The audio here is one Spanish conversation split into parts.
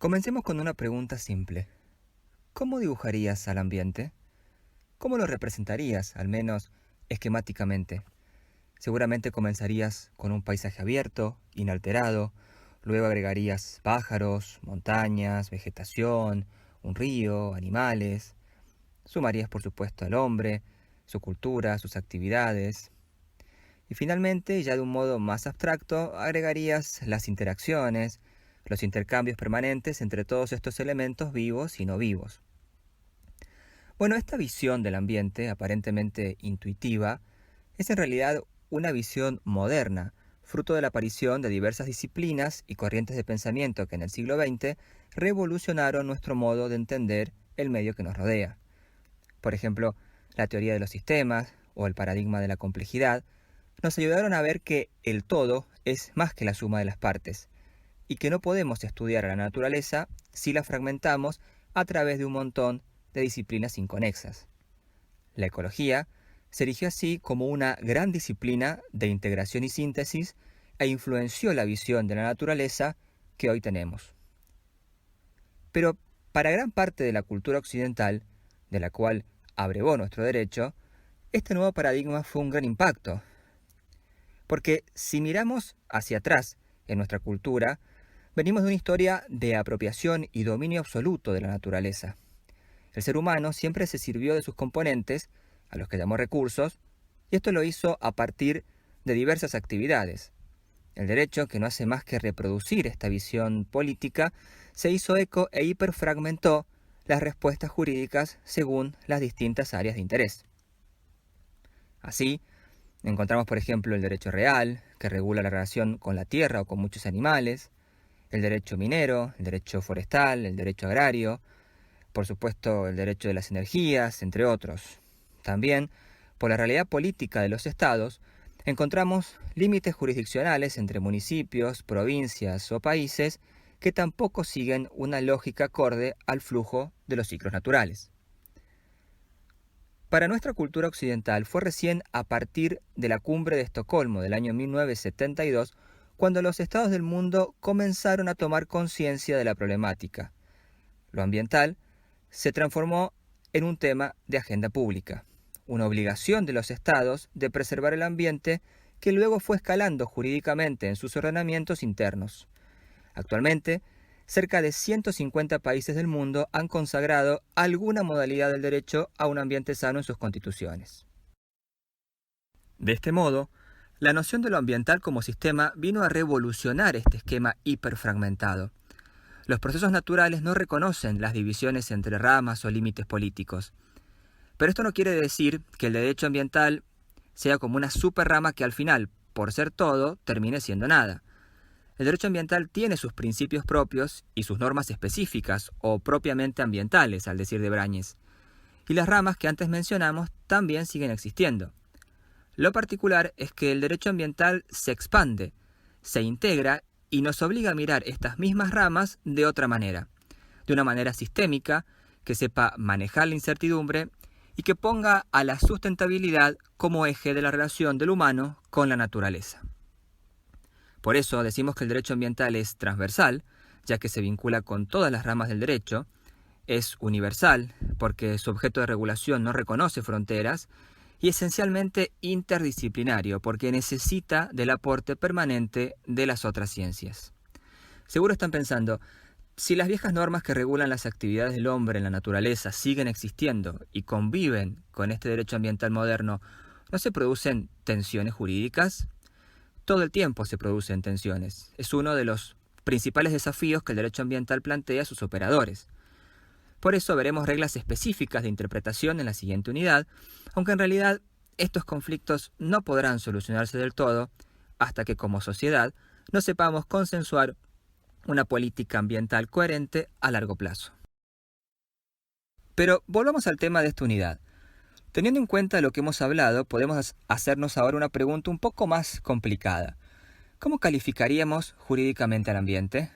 Comencemos con una pregunta simple. ¿Cómo dibujarías al ambiente? ¿Cómo lo representarías, al menos esquemáticamente? Seguramente comenzarías con un paisaje abierto, inalterado, luego agregarías pájaros, montañas, vegetación, un río, animales. Sumarías, por supuesto, al hombre, su cultura, sus actividades. Y finalmente, ya de un modo más abstracto, agregarías las interacciones, los intercambios permanentes entre todos estos elementos vivos y no vivos. Bueno, esta visión del ambiente, aparentemente intuitiva, es en realidad una visión moderna, fruto de la aparición de diversas disciplinas y corrientes de pensamiento que en el siglo XX revolucionaron nuestro modo de entender el medio que nos rodea. Por ejemplo, la teoría de los sistemas o el paradigma de la complejidad nos ayudaron a ver que el todo es más que la suma de las partes, y que no podemos estudiar a la naturaleza si la fragmentamos a través de un montón de disciplinas inconexas. La ecología se erigió así como una gran disciplina de integración y síntesis e influenció la visión de la naturaleza que hoy tenemos. Pero para gran parte de la cultura occidental, de la cual abrevó nuestro derecho, este nuevo paradigma fue un gran impacto. Porque si miramos hacia atrás en nuestra cultura, venimos de una historia de apropiación y dominio absoluto de la naturaleza. El ser humano siempre se sirvió de sus componentes, a los que llamó recursos, y esto lo hizo a partir de diversas actividades. El derecho, que no hace más que reproducir esta visión política, se hizo eco e hiperfragmentó las respuestas jurídicas según las distintas áreas de interés. Así, encontramos, por ejemplo, el derecho real, que regula la relación con la tierra o con muchos animales, el derecho minero, el derecho forestal, el derecho agrario, por supuesto el derecho de las energías, entre otros. También, por la realidad política de los estados, encontramos límites jurisdiccionales entre municipios, provincias o países que tampoco siguen una lógica acorde al flujo de los ciclos naturales. Para nuestra cultura occidental fue recién a partir de la Cumbre de Estocolmo del año 1972 cuando los estados del mundo comenzaron a tomar conciencia de la problemática. Lo ambiental se transformó en un tema de agenda pública, una obligación de los estados de preservar el ambiente que luego fue escalando jurídicamente en sus ordenamientos internos. Actualmente, cerca de 150 países del mundo han consagrado alguna modalidad del derecho a un ambiente sano en sus constituciones. De este modo, la noción de lo ambiental como sistema vino a revolucionar este esquema hiperfragmentado. Los procesos naturales no reconocen las divisiones entre ramas o límites políticos. Pero esto no quiere decir que el derecho ambiental sea como una superrama que al final, por ser todo, termine siendo nada. El derecho ambiental tiene sus principios propios y sus normas específicas o propiamente ambientales, al decir de Brañes. Y las ramas que antes mencionamos también siguen existiendo. Lo particular es que el derecho ambiental se expande, se integra y nos obliga a mirar estas mismas ramas de otra manera, de una manera sistémica, que sepa manejar la incertidumbre y que ponga a la sustentabilidad como eje de la relación del humano con la naturaleza. Por eso decimos que el derecho ambiental es transversal, ya que se vincula con todas las ramas del derecho, es universal, porque su objeto de regulación no reconoce fronteras, y esencialmente interdisciplinario, porque necesita del aporte permanente de las otras ciencias. Seguro están pensando, si las viejas normas que regulan las actividades del hombre en la naturaleza siguen existiendo y conviven con este derecho ambiental moderno, ¿no se producen tensiones jurídicas? Todo el tiempo se producen tensiones. Es uno de los principales desafíos que el derecho ambiental plantea a sus operadores. Por eso veremos reglas específicas de interpretación en la siguiente unidad, aunque en realidad estos conflictos no podrán solucionarse del todo hasta que como sociedad no sepamos consensuar una política ambiental coherente a largo plazo. Pero volvamos al tema de esta unidad. Teniendo en cuenta lo que hemos hablado, podemos hacernos ahora una pregunta un poco más complicada. ¿Cómo calificaríamos jurídicamente al ambiente?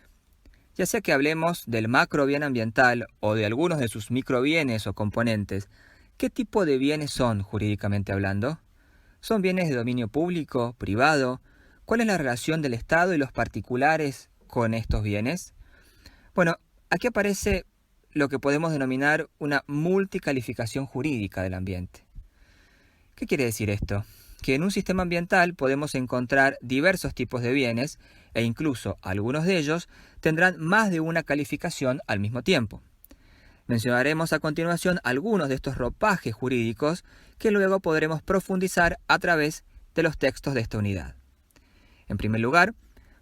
Ya sea que hablemos del macrobien ambiental o de algunos de sus microbienes o componentes, ¿qué tipo de bienes son jurídicamente hablando? ¿Son bienes de dominio público, privado? ¿Cuál es la relación del Estado y los particulares con estos bienes? Bueno, aquí aparece lo que podemos denominar una multicalificación jurídica del ambiente. ¿Qué quiere decir esto? Que en un sistema ambiental podemos encontrar diversos tipos de bienes e incluso algunos de ellos tendrán más de una calificación al mismo tiempo. Mencionaremos a continuación algunos de estos ropajes jurídicos que luego podremos profundizar a través de los textos de esta unidad. En primer lugar,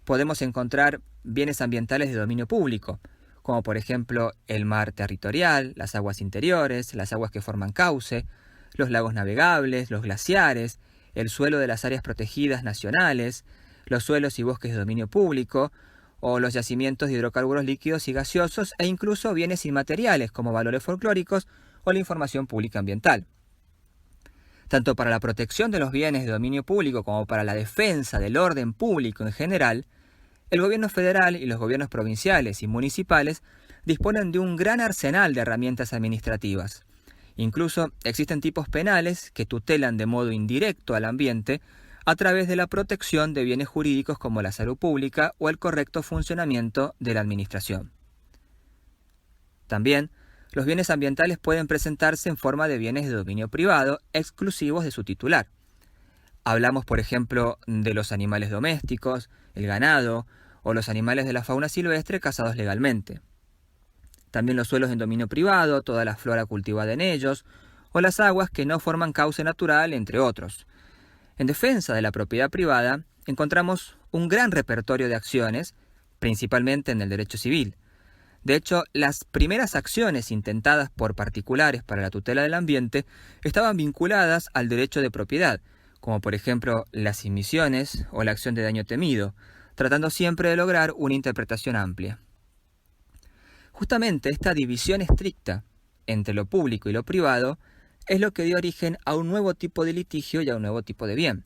podemos encontrar bienes ambientales de dominio público, como por ejemplo el mar territorial, las aguas interiores, las aguas que forman cauce, los lagos navegables, los glaciares, el suelo de las áreas protegidas nacionales, los suelos y bosques de dominio público, o los yacimientos de hidrocarburos líquidos y gaseosos, e incluso bienes inmateriales como valores folclóricos o la información pública ambiental. Tanto para la protección de los bienes de dominio público como para la defensa del orden público en general, el gobierno federal y los gobiernos provinciales y municipales disponen de un gran arsenal de herramientas administrativas. Incluso existen tipos penales que tutelan de modo indirecto al ambiente a través de la protección de bienes jurídicos como la salud pública o el correcto funcionamiento de la administración. También, los bienes ambientales pueden presentarse en forma de bienes de dominio privado exclusivos de su titular. Hablamos, por ejemplo, de los animales domésticos, el ganado o los animales de la fauna silvestre cazados legalmente. También los suelos en dominio privado, toda la flora cultivada en ellos, o las aguas que no forman cauce natural, entre otros. En defensa de la propiedad privada, encontramos un gran repertorio de acciones, principalmente en el derecho civil. De hecho, las primeras acciones intentadas por particulares para la tutela del ambiente estaban vinculadas al derecho de propiedad, como por ejemplo las inmisiones o la acción de daño temido, tratando siempre de lograr una interpretación amplia. Justamente esta división estricta entre lo público y lo privado es lo que dio origen a un nuevo tipo de litigio y a un nuevo tipo de bien.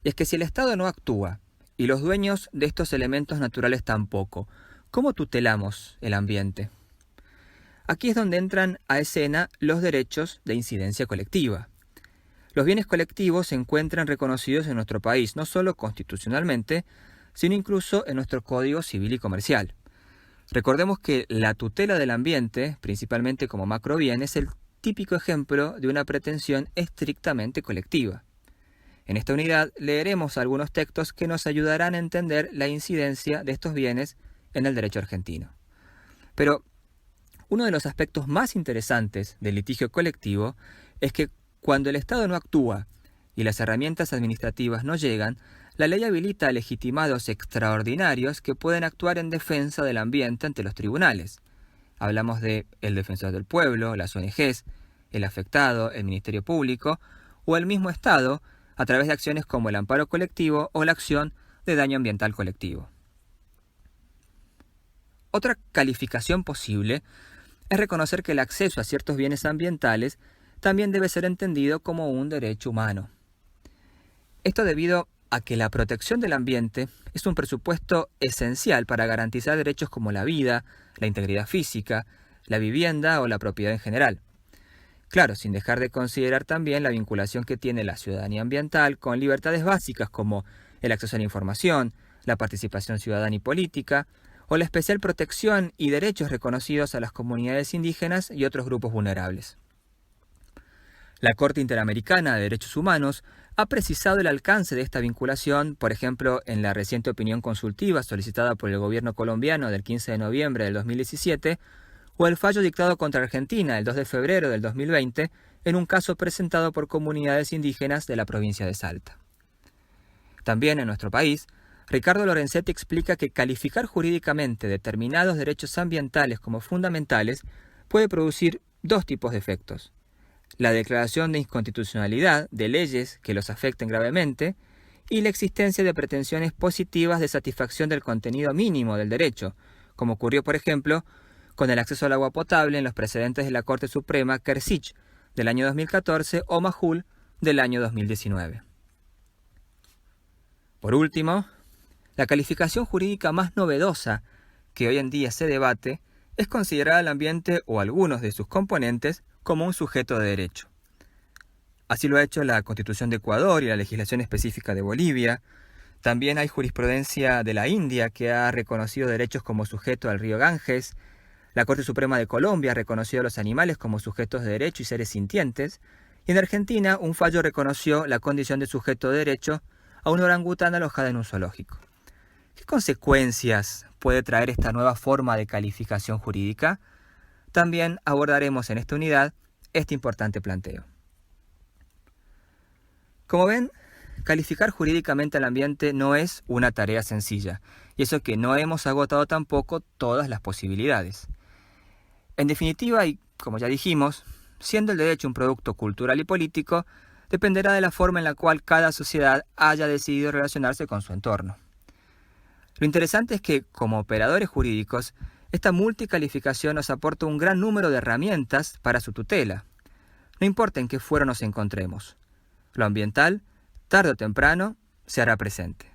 Y es que si el Estado no actúa y los dueños de estos elementos naturales tampoco, ¿cómo tutelamos el ambiente? Aquí es donde entran a escena los derechos de incidencia colectiva. Los bienes colectivos se encuentran reconocidos en nuestro país, no solo constitucionalmente, sino incluso en nuestro Código Civil y Comercial. Recordemos que la tutela del ambiente, principalmente como macrobien, es el típico ejemplo de una pretensión estrictamente colectiva. En esta unidad leeremos algunos textos que nos ayudarán a entender la incidencia de estos bienes en el derecho argentino. Pero uno de los aspectos más interesantes del litigio colectivo es que cuando el Estado no actúa y las herramientas administrativas no llegan, la ley habilita a legitimados extraordinarios que pueden actuar en defensa del ambiente ante los tribunales. Hablamos de el defensor del pueblo, las ONGs, el afectado, el Ministerio Público o el mismo Estado a través de acciones como el amparo colectivo o la acción de daño ambiental colectivo. Otra calificación posible es reconocer que el acceso a ciertos bienes ambientales también debe ser entendido como un derecho humano. Esto debido a que la protección del ambiente es un presupuesto esencial para garantizar derechos como la vida, la integridad física, la vivienda o la propiedad en general. Claro, sin dejar de considerar también la vinculación que tiene la ciudadanía ambiental con libertades básicas como el acceso a la información, la participación ciudadana y política, o la especial protección y derechos reconocidos a las comunidades indígenas y otros grupos vulnerables. La Corte Interamericana de Derechos Humanos ha precisado el alcance de esta vinculación, por ejemplo, en la reciente opinión consultiva solicitada por el gobierno colombiano del 15 de noviembre del 2017, o el fallo dictado contra Argentina el 2 de febrero del 2020 en un caso presentado por comunidades indígenas de la provincia de Salta. También en nuestro país, Ricardo Lorenzetti explica que calificar jurídicamente determinados derechos ambientales como fundamentales puede producir dos tipos de efectos: la declaración de inconstitucionalidad de leyes que los afecten gravemente y la existencia de pretensiones positivas de satisfacción del contenido mínimo del derecho, como ocurrió, por ejemplo, con el acceso al agua potable en los precedentes de la Corte Suprema Kersich del año 2014 o Majul del año 2019. Por último, la calificación jurídica más novedosa que hoy en día se debate es considerar al ambiente o algunos de sus componentes como un sujeto de derecho. Así lo ha hecho la Constitución de Ecuador y la legislación específica de Bolivia. También hay jurisprudencia de la India que ha reconocido derechos como sujeto al río Ganges, La Corte Suprema de Colombia reconoció a los animales como sujetos de derecho y seres sintientes, y en Argentina un fallo reconoció la condición de sujeto de derecho a una orangután alojada en un zoológico. ¿Qué consecuencias puede traer esta nueva forma de calificación jurídica? También abordaremos en esta unidad este importante planteo. Como ven, calificar jurídicamente al ambiente no es una tarea sencilla, y eso que no hemos agotado tampoco todas las posibilidades. En definitiva, y como ya dijimos, siendo el derecho un producto cultural y político, dependerá de la forma en la cual cada sociedad haya decidido relacionarse con su entorno. Lo interesante es que, como operadores jurídicos, esta multicalificación nos aporta un gran número de herramientas para su tutela. No importa en qué fuero nos encontremos, lo ambiental, tarde o temprano, se hará presente.